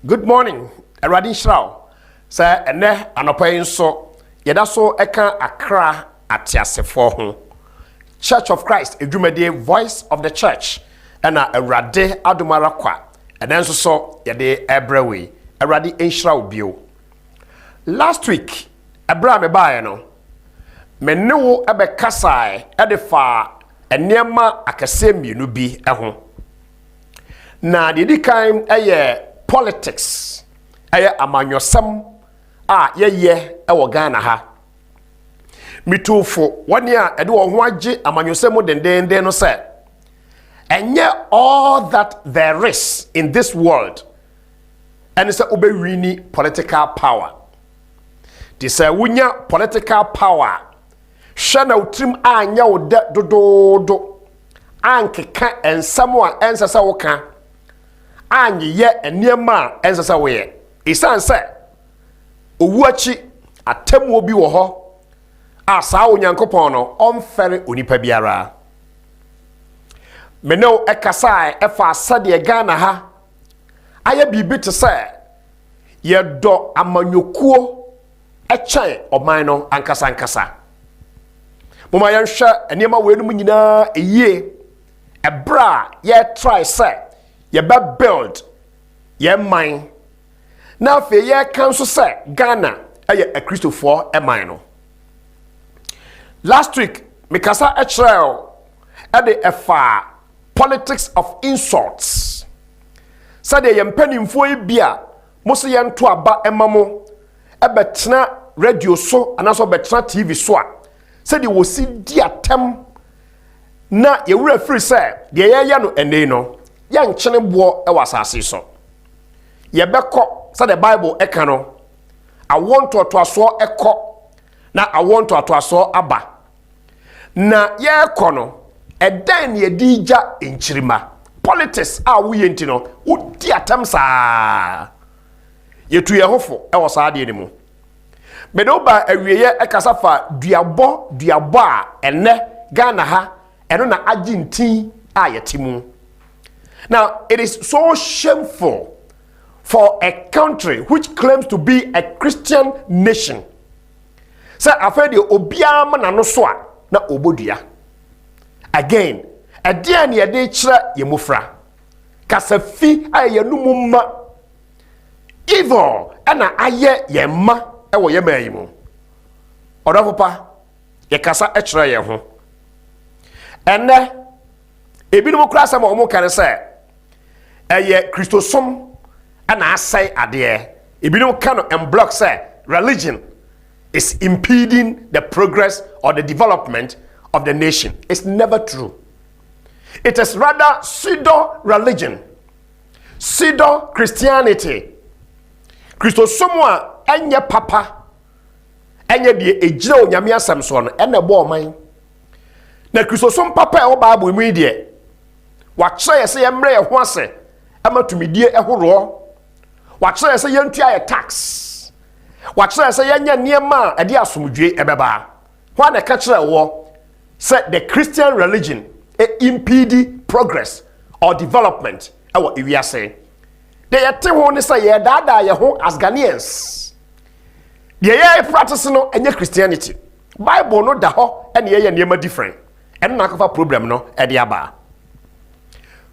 Good morning, Eradi Shrao. Sir, ene anopayin so yeda so eka Accra atiasefo ho. Church of Christ, edwumade Voice of the Church. Ena Erade Adumara kwa. Enen so yede ebrewe. Eradi Shrao bio. Last week, ebra me bae no. Me ne wo ebe kasai edefa enema akase mienu bi ho. Na dedi kan politics amanyosam a ye ewo Ghana ha mitufo wani a ede wo ho age amanyosam dendenden no say enye all that there is in this world and say obewini political power they say wunya political power hwe na utrim anya wo de dododo ankeka ensam a ensasa wo ka anye ye eniema ensasa wo ye isan se owuachi atemu obi wo ho asa onyankopon no omfere onipa biara menno ekasa efa sade Ghana ha aye bibi te se ye do amanyokuo echen oman no ankasa moma yenhwe eniema we no nyina eyie ebra ye try se ye be build ye mine na fe ye kan so say Ghana aye a Christopher emine no last week mikasa Israel at the efa politics of insults said ye mpanimfo e bia mo se ye nto aba emamo ebetena radio so anaso betena TV so a said ye wosi di atem na ye wura free say de ye no ene no ya nchene bo e wasase so ye beko say the Bible eka no I want to aso eko na I want to aso aba na ye eko no edan ye dija enchirima politics a wo ye nti no wo di atam saa ye tu ye hofo e wasade ni mu me do ba awieye ekasa fa duabo a ene Ghana ha eno na agintin a yetimu. Now, it is so shameful for a country which claims to be a Christian nation. Say, afedi obiya manano soa na obodia. Again, a dear ni ade chira yemufra. Kasafi aye numuma. Evil ana aye yemma ewo yema yimu. Odafopa, ye kasa echira ye ho. Ene, ebinumu krasa mo omo kare say eye Christosom ana asai ade ebinum kan and block say religion is impeding the progress or the development of the nation. It's never true. It is rather pseudo religion, pseudo Christianity. Christosom a enye papa enye de ejira onyame asem so no ene bo oman na Christosom papa e wo Bible mu de wa kire ye se ye mre ye ho ase amatumidie ehoro wa kire se ye ntua ye tax wa kire se ye nya niema ade asomdwe ebeba ho na ka kire wo say the Christian religion impede progress or development ewo ewiase de ye te ho ne say ye dada ye ho as Ghanaians de ye practice no enye Christianity Bible no da ho ene ye niema different ene na akafa problem no ede aba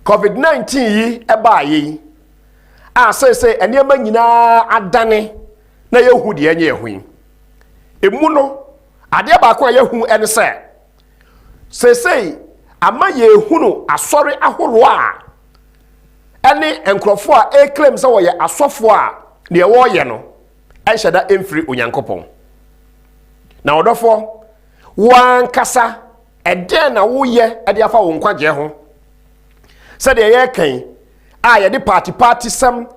COVID-19 yi eba yi a say eniema nyina adane na yehu de enye yehu emu no ade ba ko yehu ene say ama yehu no asori ahoro a ene enkrofo a claim say wo ye asofo a ne wo ye no enhyeda emfiri onyankopon na odofo wan kasa eden na wo ye ade afa wo nkwaje ho said the year can I the party some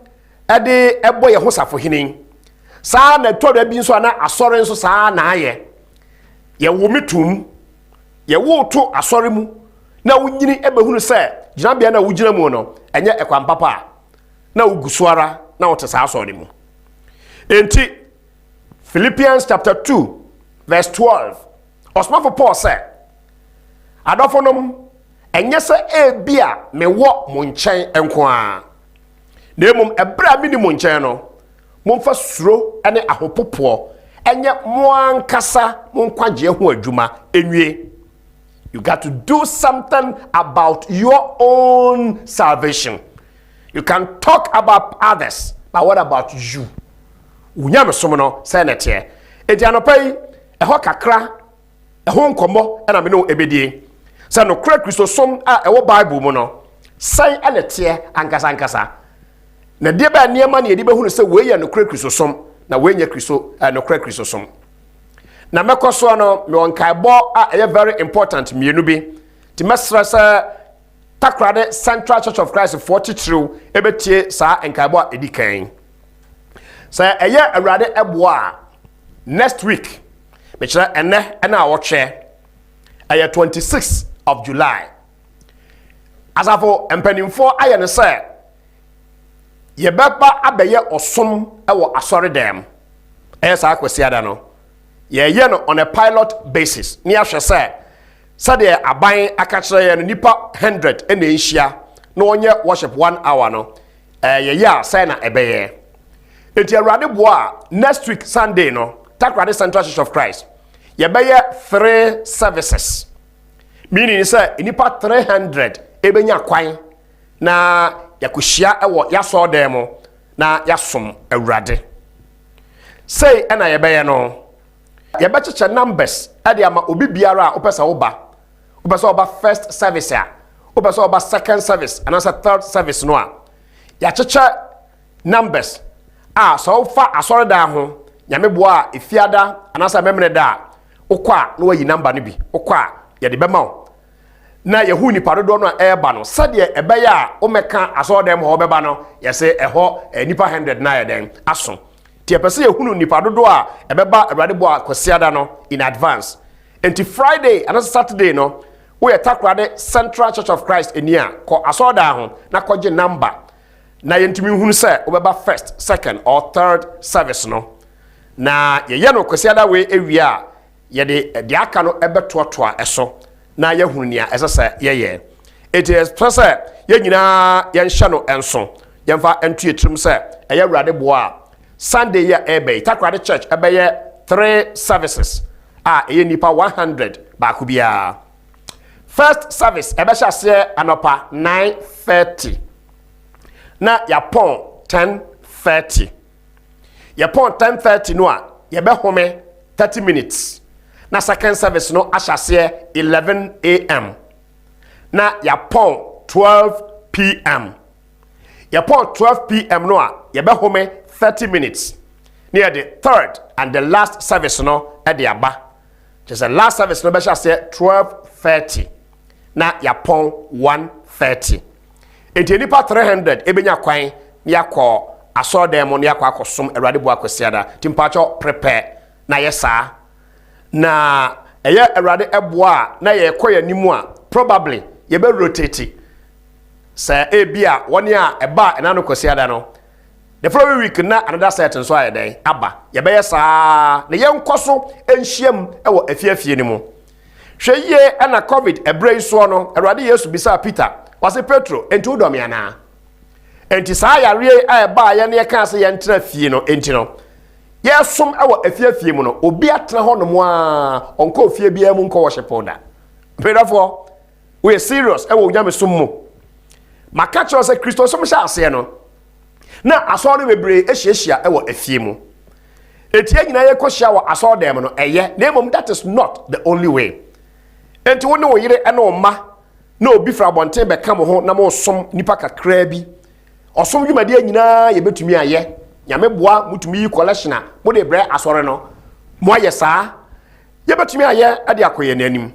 ade ebo ye ho safo hinin sa na to da bi so na asore nso sa na aye ye wo metum ye wo to asore mu na wunyini ebehunu se ginabia na wugina mu no enye ekwan papa na ugusuara na wote sa asore mu enti Philippians chapter 2 verse 12 Osman Paul said adofonom enye se ebia me wo mo nchen enko a na emom ebra minimum nkyɛn no momfa suro ene ahopopo enye mo ankasa mo nkwagye ho adwuma enwie. You got to do something about your own salvation. You can talk about others, but what about you? Unyame som no say netie. Enti anopai eho kakra eho nkomo ena me no ebedie. Say no kra Kristosom a ewo Bible mu no say enetie ankasa. Na die ba niema na yedi behunu say we ye no kra Kristosom na we nye Kristo no kra Kristosom. Na mekoso no me won kaibɔ a very important mienu bi ti mesra sa Takrade Central Church of Christ 43 ebetie sa enkaibɔ edikan sa eye awrade eboa next week me kire ene na awotwe eye 26 of July asafo empanimfo aye ne sa yebeba abeye osom ewo asore dem eye sa akwasiada no ye no on a pilot basis ni ahwe say de aban akachire ye no nipa 100 ena ehia na onye worship 1 hour no ye ya say na ebeye eti awrade boa next week Sunday no Takrade Central Church of Christ ye beye 3 services meaning say nipa 300 ebenya kwan na yakohia ewo yaso dem na yasom awrade say ena ye beye no ye becheche numbers ade ama obi biara opesa oba first service a opesa oba second service and also third service no a ya cheche numbers so fa asore da ho nyame boa efiada anasa memre da ukwa no wayi number no bi ukwa ye de bema o na yehu ni parodo no eba no sade ebeye a omeka asore dem ho beba no ye se eho nipa 100 na ye den aso ti epese yehunu nipa dodo a ebeba awrade bo akwasiada no in advance enti Friday and Saturday no we Takrade Central Church of Christ enia ko asoda ho na koje number na yentumi hunu se obeba first second or third service no na ye no kwasiada we ewia ye de aka no ebetotoa eso na yehunu nia esese ye it is pese ye nyina ye nhye no enso yemfa entu etrim se eye awrade bo a Sunday ya ebe Takrade Church ebeye 3 services eye nipa 100 ba kubia. First service ebe shase anopa 9:30 na yapon 10:30 yapon 10:30 no a yebe home 30 minutes na second service no ashase 11 a.m. na yapon 12 p.m. yapon 12 p.m. no a yebe home 30 minutes near the third and the last service no at the aba just the last service no be say 12:30 na yapon 1:30 enti nipa 300 ebenya kwan yakọ asọ dem no yakọ akosom awrade bo akwasiada timpacho prepare na yesa na eye awrade eboa na ye koya nimu a probably ye be rotate say ebia woni a eba na no kwasiada no the following week na another certain so aye den aba ye be yesa na ye nkoso enhyiam ewo afiafie ni mu hweye na covid ebrei so no awrade Yesu bisa Peter wase Petro enti udom ya na enti saa yare aye ba ye ne ka se ye ntra fie no enti no ye som ewo afiafie mu no obi atena ho no mu a onko fie bia mu nko worship oda therefore we serious ewo nyame som mu maka cho se Kristo som sha ase no na asore bebre ehyiahia ewo afie mu etie nyina ye kohia wo asore dem no eye na emom that is not the only way enti wo ne wo yire ene omma na obi fra bonten be kam ho na mo som nipa kakra bi osom dwumade nyina ye betumi aye nyame boa mutumi yi collection a mo de bre asore no mo aye saa ye betumi aye ade akoye nanim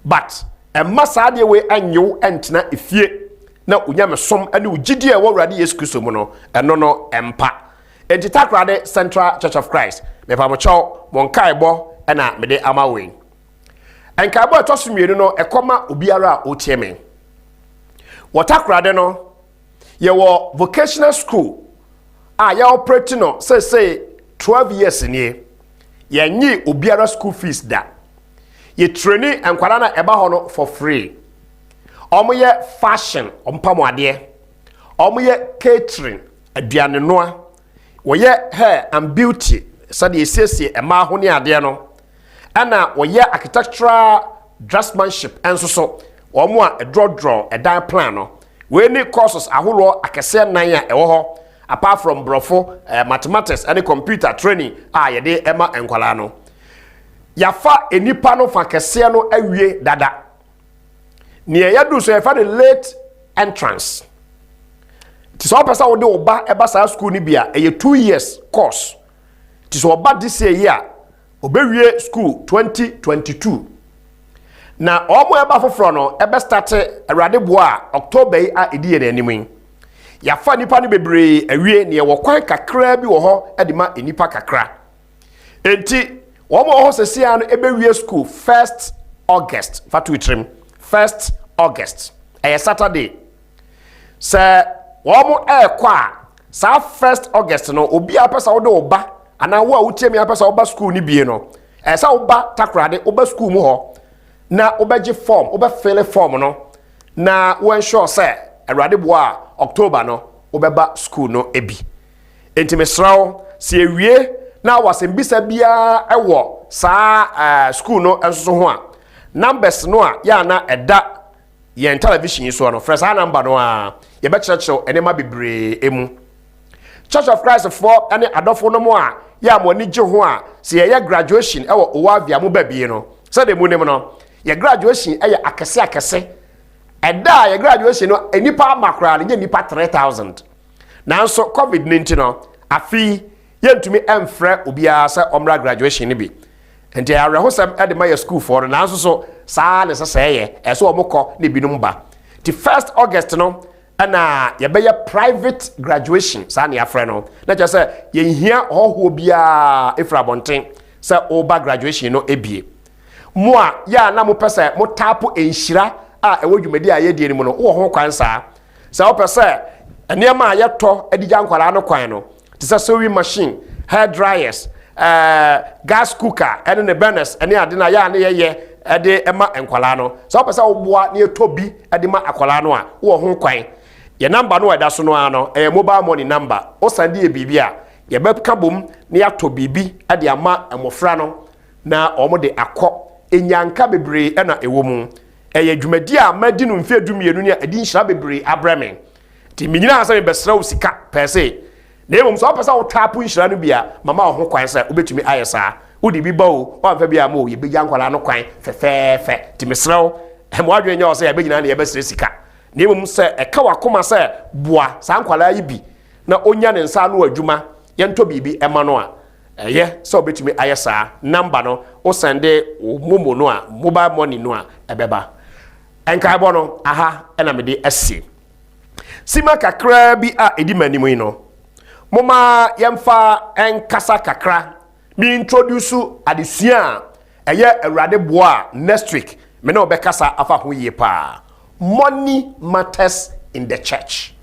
but emma saa de we anyew entena efie na unyame som ane ugidie wo awrade Yesu Kristo mu no eno no empa enti Takrade Central Church of Christ me pa mo chaw mo nkaebo na me de amawe enkaebo atosumienu no ekoma obiara otieme wo Takrade no ye wo vocational school ya operate no say 12 years ni ye nyi obiara school fees da ye training enkwara na eba ho no for free omoye fashion ompamo ade omoye catering aduane noa woyɛ hair and beauty sade esiesie ema ho ne ade no ana woyɛ architectural draftsmanship enso so omo a draw edan plan no we ni courses ahoro akese nan a ewo ho apart from brofo mathematics and computer training yede ema enkwala no yafa enipa no fa kese no awie dada ne yadu so yafa the late entrance ti so pesa wo de oba eba sa school ni bia 2 years course ti so oba this year obewie school 2022 na omo eba foforo no ebe start awrade boa October a edie na animu yafa nipa ni bebre awie ne wo kwan kakra bi wo ho edima enipa kakra enti omo ho sesia no ebe wie school 1st August fatuitrim 1st August Saturday se omo kwa sa 1st August no obi apesa wo de oba ana wo a wutiemi apesa oba school ni bie no sa oba takrade oba school mu ho na obeje form fill form no na wo ensure say awrade boa October no obeba school no ebi enti mesrawo se ewie na wasembisa bia ewo sa school no enso ho a numbers no a ya na eda yen television so no fresh number no a ye be church enema bebre emu Church of Christ for any adofo no mo a ya mo ni je ho a se ye graduation ewo owavia mo babie no se de mu nim no ye graduation eye akese eda ye graduation no enipa makra ne nipa 3000 nanso covid-19 no afi yentumi emfre obia se omra graduation ni bi enti arehosam ede ma ye school for nanso so saa ne seseye eso omukọ ne binum ba ti 1st August no ana ye be ye private graduation saa ne afre no na je se ye hia hoho bia efra bonten se oba graduation no ebie mo a ya na mo pese mo tapo enhira a ewo dwumadi a ye die ni mo no wo ho kwan saa se wo pese enema a ye to edigya nkwara no kwan no ti se sewing machine hair dryers gas cooker ene ne burners ene ade na ya ne ye ede ema enkwala no se wo pese wo boa ne to bi ede ma akwala no a wo ho kwan ye number no eda so no ano mobile money number o sande e bibia ye be kabom ne ya to bibi ade ama emofra no na omo de akọ enyanka bebre ena ewo mu eye dwumadi a madi no mfe dumienu ne adi nhira bebre abramen ti minyina asa me besra usika pese na emom so pesa wo tapu nhira no bia mama ho kwan sa obetumi ayesa wodi bi bawo o amfa bia ma o ye begya nkwala no kwan fefefe ti mesra mo adwe nya o se ye begina na ye besra sika na emom se eka wakoma se boa sa nkwala yi bi na onya ne nsa no adwuma ye nto bibi ema no a so betumi ayesa number no o sende momo no a mobile money no a ebeba enka bo no aha ena me de ase sima kakra bi a edi manimu no moma yemfa enkasa kakra bi introduce adesua eye awrade boa next week me na obekasa afa ho yie pa money matters in the church.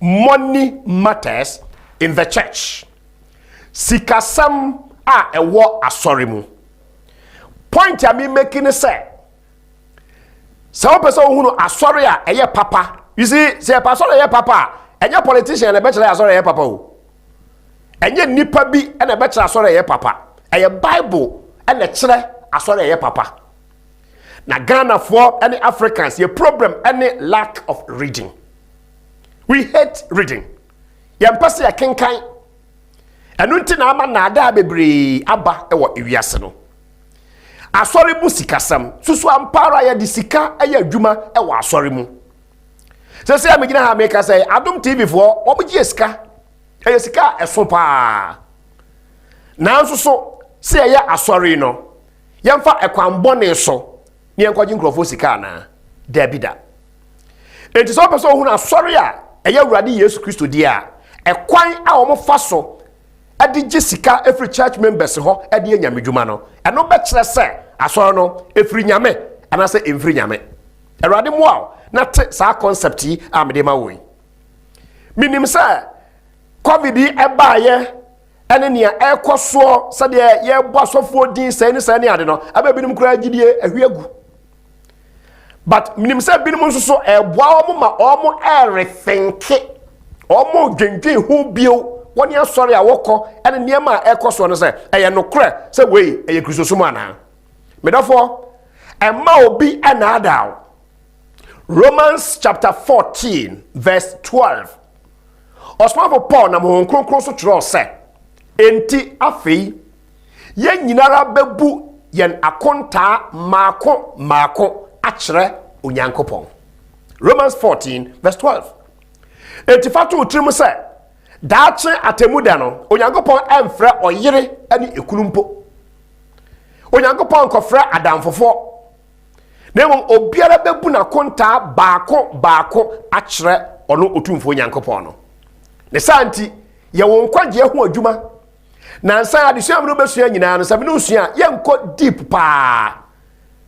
Money matters in the church. Sikasam a ewo asori mu. Point ya me making say. Some person who asori a eye papa. You see, say pastor eye papa. Enya politician e be chere asori eye papa o. Enye nipa bi e na be chere asori eye papa. Eye Bible e na chere asori eye papa. Na Ghana for any Africans, your problem any lack of reading. We hate reading. Yampase ya kenkan. Enunti na ama na ada bebre aba ewo ewiase no. Asori mu sikasam, susu ampara ya di sika eya adwuma ewo asori mu. Se ya megina ha meka say Adom TV for omugie sika. Eya sika eso pa. Nanso so se ya asori no. Yemfa ekwambone so. Ni enkoji nkrofo sika na debida. Enti so person hu na asori a eya Awurade Yesu Kristo dia ekwan a omo fa so ade gisika every church members ho ade nyame dwuma no eno be kire se asori no efri nyame anase emfri nyame Awurade mo a na te sa concept yi amede ma wo yi minim se covid eba ye ene nia ekoso se de ye bo asofo din se ni se ni ade no ababinim kura gidie ahwiagu. But minim say binum so eboa omo ma omo rethinke omo dwendwen ho bio woni asori a wokọ ene niema a ekoso no se eye nokre se wei eye kristosumu ana medafo emma obi anadaw Romans chapter 14 verse 12 Osmafo Paul na mo kronkron so tro se enti afei ye nyinara bebu yen akonta maako akere onyankopon Romans 14 verse 12 enti fatu utrim se daache atemuda no onyankopon emfre oyire ani ekulumpo onyankopon kofre adamfofo nemo obiara bebu na konta baako akere ono otumfo onyankopon no ne santi ye won kwagye ho adwuma na nsa adesua mno besua nyina no sabe no sua ye nko deep pa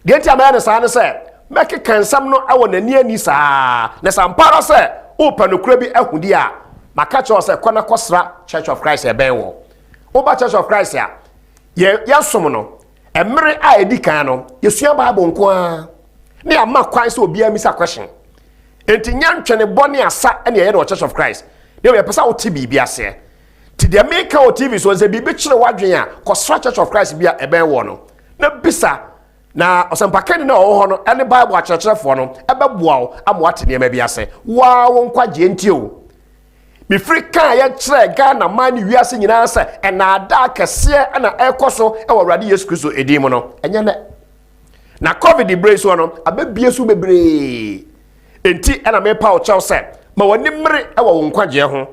genti amaya ne sa ne se meke kansam no awo nani ani saa na sampara se opa no kura bi ahudi a maka cho se kona kosra Church of Christ ebenwo oba Church of Christ a ye som no emre a edikan no yesua Bible nko a ne ama kwan se obi amisa question enti nyantwene bone asa ene ye no Church of Christ de we pesa o tibi bi ase ti de make o TV so ze bibi kire wadwen a kosra Church of Christ bia ebenwo no na bisa na osampakani na oho no ene Bible akyerɛkyerɛfo no ebeboa wo amoate ne ma bi ase wa wo nkwagye ntio mi frika ya kyerɛ Ghana man ni wiase nyina se ena ada kese ena ekoso e Awurade Yesu Kristo edim no enye ne na COVID brace so no ababie so bebre enti ena me pa o kyɛw se ma woni mmere e wo nkwagye ho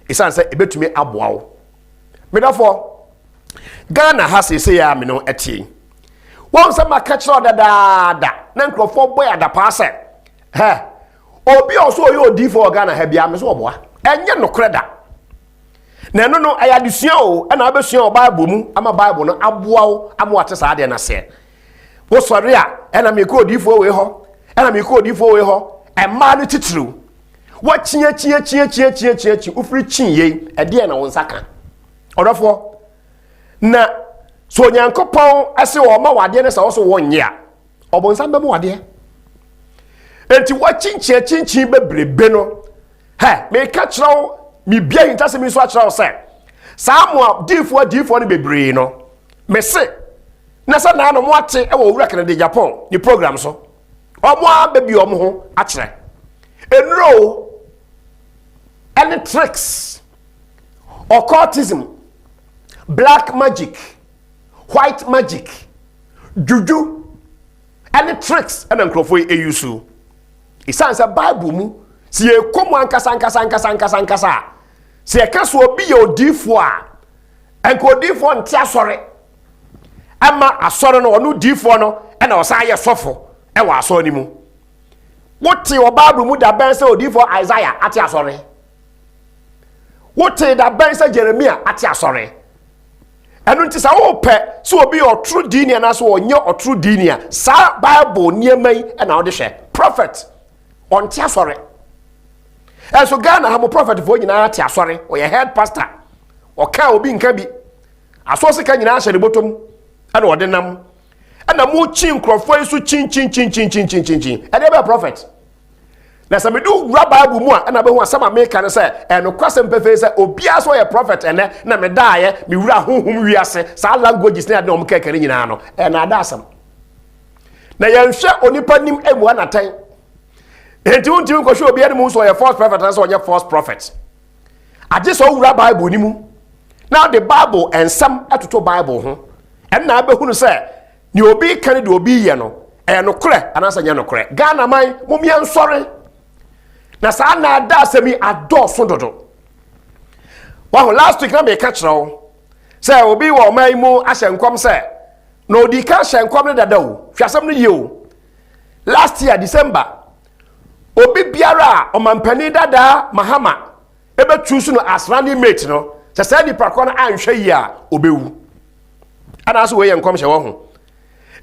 isan se ebetumi aboa wo medafo Ghana ha se ya me no etie won se maka kyerɛ dadaada na nkrofo boy adapa se he obi oso oyo odifo Ghana ha bia me so oboa enye nokre da na no no ayadesua o na abesua o Bible mu ama Bible no aboa wo amoate saa de na se wo sori a na me ko odifo we ho na me ko odifo we ho emma no titru wa chia ufiri chinye ede na won saka odofo na so nyankopon ase wo ma wade ne sa wo so wonye a obonsan be mo wade enti wa chinchin bebrebe no he me ka kyerɛw me bia hintase me so a kyerɛw se saamo difo ne bebre no me se na sa na no mo ate e wo wura Kennedy Japan ni program so omo ababi omo ho a kyerɛ enro any tricks occultism black magic white magic juju any tricks and nkrofo eyusu isansa Bible mu si ekomu ankasa si ekaso obi ye odifo a enko odifo nti asore ama asore no onu difo no e na osa ye sofo e wa asore ni mu wote o Bible mu da ben se odifo Isaiah ati asore wote da ben se Jeremiah ati asore enu nti sa wo pe so obi o true dinia na so onye o true dinia sa Bible niemai e na wo de hwe prophet on ti asore so Ghana ha mo prophet fo nyina ati asore o ye head pastor o ka obi nka bi aso se ka nyina ahye botom ana o de nam ana mo chi nkrofo isu chin e dey be prophet na sa me do Bible mu a ana be hu asama me ka ne se no kwasem pefe se obi aso ye prophet ene na me daaye me wura honhom wiase sa languages na de o mka kare nyina no na ada asam na ye nhwe onipa nim emu anatan enti unti ko hwe obi ade mu so ye false prophet na so ye false prophet age so wura Bible ni mu now the Bible and some atoto Bible ho na be hu no se ni obi kan de obi ye no no kore anasa nya no kore Ghana man mumia nsore na sa na da asemi adoso dodo wa last week na me ka kyerɛw say obi wo man mu ahyenkwam say na odi ka ahyenkwam ne dada o hwasam no ye o last year December obi biara o mampani dada Mahama ebe choose no as running mate no say di prakon anhwe yi a obewu ana so we ye nkom hye wo ho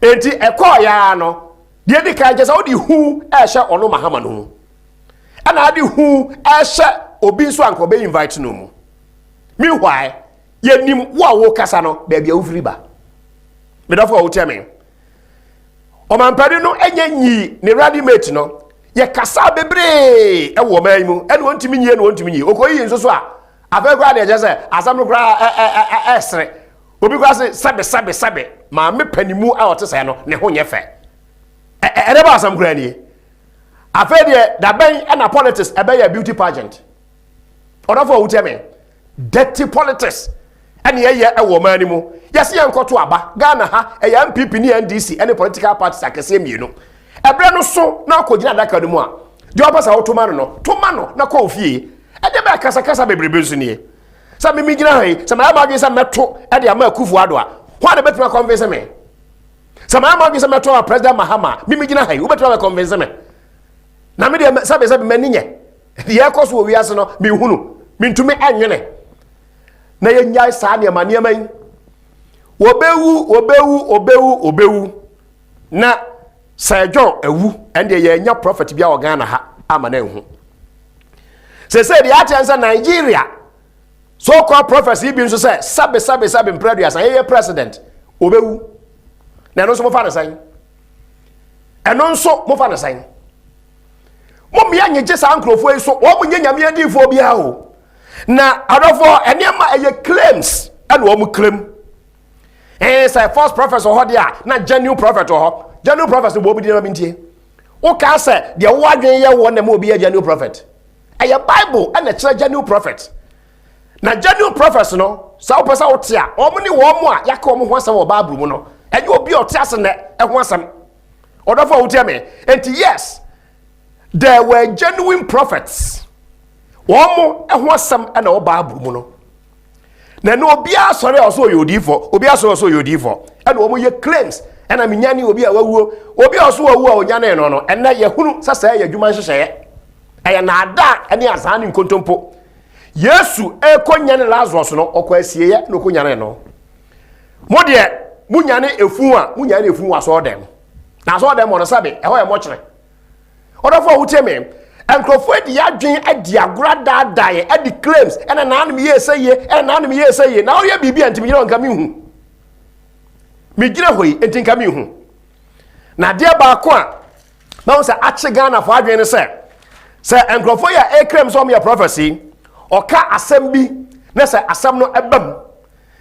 enti ekọ ya no de di ka jesa odi hu e hye ono Mahama no ana adi hu ehye obi nso anko be invite no mu meanwhile ye nim wo kasa no ba bia ufiri ba me dafo wo tell me o man pade no enya nyi ne ready mate no ye kasa bebre e wo man mu ene wontimi nyie no wontimi nyie okoyi nso so a afa kwa de je se asam no kra esre obi kwa se sabe ma me panimu a wote se no ne ho nye fe ene ba asam kra ni afa de da ben na politics e be ya beauty pageant odafo wo teme dirty politics ene ye e wo man mu yesi yankoto aba Ghana ha e ya MPP ni NDC ene political parties akese mienu ebre no so na akogina daka no mu a de opasa otoma no na kwa ofie e de ba kasa bebrebe so nie sa me migina hai sa ma ba sa meto e de ama akufu ado a ho de betima convince me sa ma ba sa meto a president Mahama me migina hai wo betima convince me na me de sa be mani nye ye koso wo wiase no me hunu me ntumi anwene na ye nyai sa ne ma ne man obewu na John ewu ende ye nya prophet bia Ghana ha ama na ehu se the attention Nigeria so called prophecy bi nso say sabe mpraduas ye president obewu na no so mo fa na san eno nso mo fa na san mo me anyeje sa ankrofo yi so wo mo nyanyame adifo bia o na adofo enema eye claims and wo mo claim say false prophet or dia na genuine prophet or genuine prophet bo bi na bintie o ka say de wo adwen ye wo na mo bi genuine prophet eye bible and na genuine prophet na genuine prophets no sa o pesa o tia o mo ni wo mo a yaka o mo ho asem o bible mu no enye obi o tia se na e ho asem odofo o tia me enti yes there were genuine prophets wo mo e ho asem na o bible mu no na no obi asore oso yodifo obi asore oso yodifo e na o mo ye claims e na menyane obi a wawuo obi oso wawu a onyane no e na ye hunu sasa ye adwuma nhyehyeye e ye na ada e ne azan nkontompo Yesu e konyane Lazarus no okwasie ye no konyane no mo de munyane efu a so dem na so dem no sabe e ho ye mo kire odofo wuteme enkrofo edi adwen adi agora daadaye edi claims ena naanum ye seye na oye bibia ntimi yero nka mi hu mi gina hoyi enti nka mi hu na de ba ko a na wo se ache Ghana fo adwen ne se enkrofo ya claims on your prophecy oka asem bi na se asem no ebam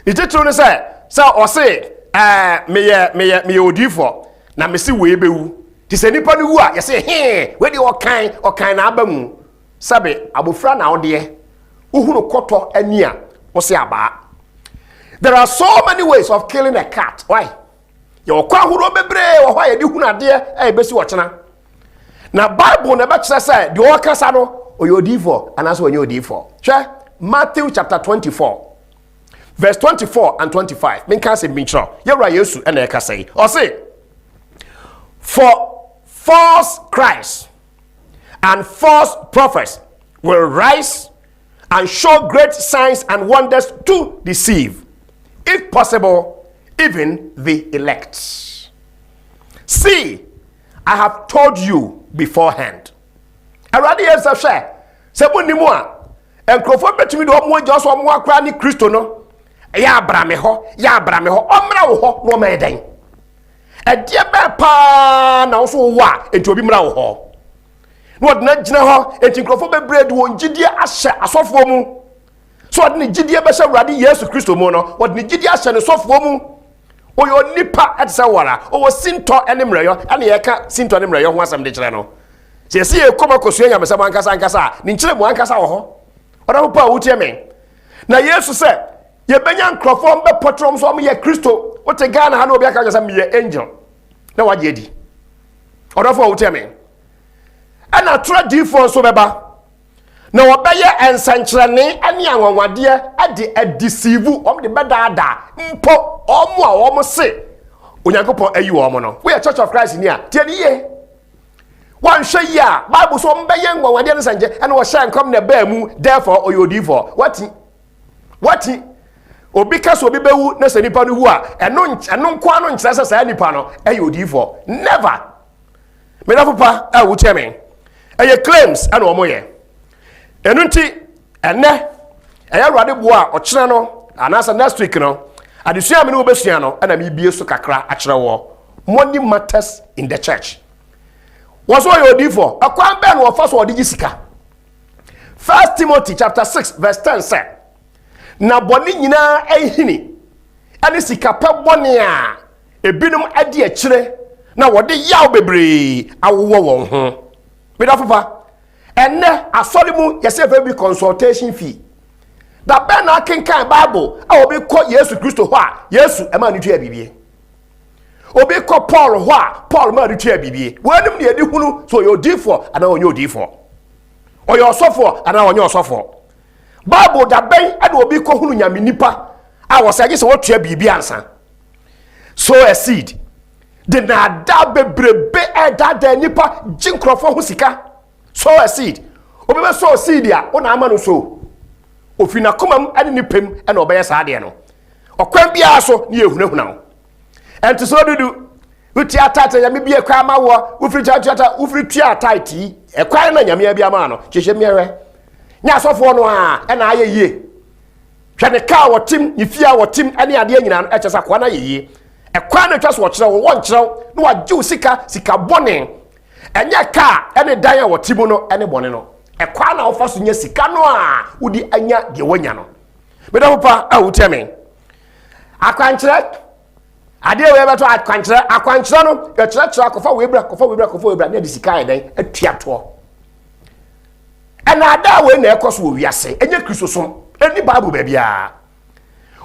ititru ne se o se me odifo na me se we bewu ti se nipa no wu a ye se we de okan na abamu sabe abofra na ode uhunu koto ani a wo se aba. There are so many ways of killing a cat. Why? Yo kwa huro bebre wo ho ye di hunu ade e besi wo chena na bible na be kire se de o kasa no oyodifo anaso onye odifo hwe Matthew chapter 24 verse 24 and 25 men kan se minchro yewra Yesu na e kasa yi o se for false Christ and false prophets will rise and show great signs and wonders to deceive, if possible, even the elect. See, I have told you beforehand. Already yes I share. Sebo ni mo a enkrofo betumi do mo je so mo akra ni Kristo no. Ya abrame ho, omra wo ho no ma eden. Edie be pa na so wa enti obi mra wo ho. No odna gina ho enti enkrofo bebre de won gidie ahye asofo mu. So odna gidie be hye Awurade Yesu Kristo mu no, odna gidie ahye ne sofo mu. Oyo nipa etsa wara, owo sinto enemreyo, ane ye ka sinto enemreyo ho asam de kire no. Se se e koma kosua nyamesa ankasa ni nkire mu ankasa wo ho. Oda pa wo tie me. Na Yesu se ye benya nkrofo mbe potrom so mo ye Kristo, o te Ghana ha na obi aka jasa me ye angel. Na waje edi. Oda fa wo tie me. Ana tora difo so beba. Na obeye ensankyerene ane anwanwade ade adeceive om de bedada mpo omo a omo se onyankopon ayi omo no. We are Church of Christ ni a tie ni ye. Wan hwe yi a Bible so mbeye nwanwade ne sanje ene wo hye nkom na ba mu therefore oyodifo wati obi kaso obi bewu na se nipa no hu a eno nko ano nkyerɛ sɛ saa nipa no ayodifo never me na papa a wo tie me eye claims ana omo ye enu nti ene eye Awurade bo a ɔkyerɛ no anasa next week no adesua me no obesua no ana me bie so kakra akyerɛ wo money matters in the church. was what you did for a quan ben or first or digisika. 1 Timothy chapter 6 verse 10 said, na boni nyina ehini ane sika pe boni a ebinum ade a kire na wode yaw bebre awowo won ho me da papa enne asori mu yese fa bi consultation fee da ben na kenkan bible a obi ko Yesu Kristo ho a Yesu e ma ni tua bibie obi ko Paul ho a Paul ma ni tua bibie wanim ne edi hunu so yo di for ana onyo di for oyo osofo ana onyo osofo Bible da ben ade obi ko hunu nyame nipa a wo sage se wo tua bibie ansa so a seed de na da bebrebe e da nipa jinkrofo ho sika so a seed obi be so seed a ona ama no so ofina komam ade ni pem e na obeye saade no okwan bia so ne ehunahuna ho enti so dudu uti atata ya me bia kwa ma wo ufiri tata ufiri tua taiti e kwan na nyame bia ma no chehye miere nya sofo no a e na aye yie hwene ka wotim ifia wotim ane ade nyina no e chesa kwa na yeye e kwan na twaso wo kire wo nkire no wa giu sika bone enye ka ene dan a wotim no ene bone no e kwan na wo faso nya sika no a udi anya de wanya no me da papa a wuteme akwankire ade we beto akwankire no e kire akofa webra na de sika dan atua to ena ada we na ekoso wo wiase enye Kristo som eni Bible ba bia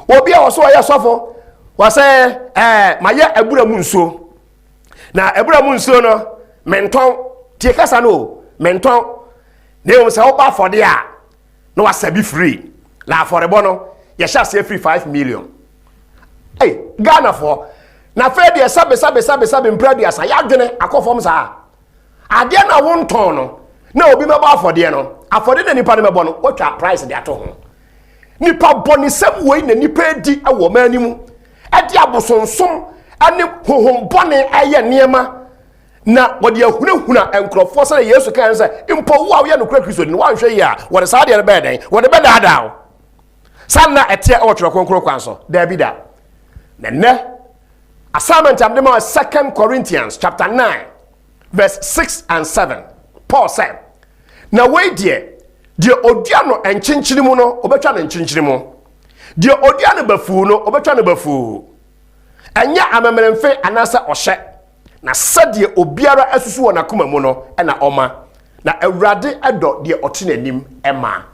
obi a wo so ya sofo wase maye ebura mu nsuo na ebura mu nsuo no menton tie kasa no menton ne wo se wo ba for dia no wasabi free la for ebo no ye sha se free 5 million Ghana for na fe de sabe mpradi asa ya dwene akofom sa ade na wonton no na obi meba afode no afode na nipa ne mebo no otwa price de ato ho nipa boni sem wei na nipa edi awo manimu ade abosonsom ane hohom boni aye niema na wode ahunahuna enkrofo se Yesu kan se impo wo awe no kura Kristo ni wan hwe ya wode sa de be den wode be daadaw sanna etie otwere konkro kwanso Davida nene assignment am dem 2 Corinthians chapter 9 verse 6 and 7 Paul said na we de odia no enchinchiri mu no obetwa no enchinchiri mu de odia no bafu no obetwa no bafu anya amemremfe anasa ohye na sade obiara asusu wona koma mu no na oma na awurade edo de otenanim ema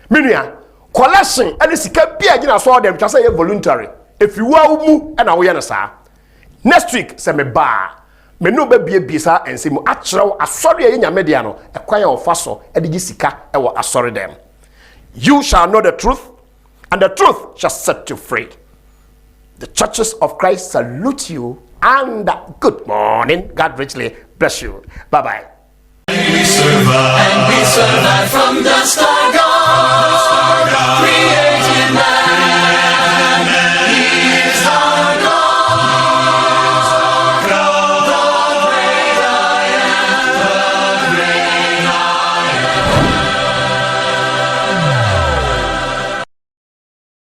menua collection ani sika bia gina so dem twa say voluntary if you are mu na wo ye no saa next week se me ba me no ba bie saa ensem akyerew asori ye nyame dia no ekwan ya ofaso edigi sika e wo asori dem. You shall know the truth and the truth shall set you free. The churches of Christ salute you and good morning. God richly bless you. Bye bye. And we survive from the star God.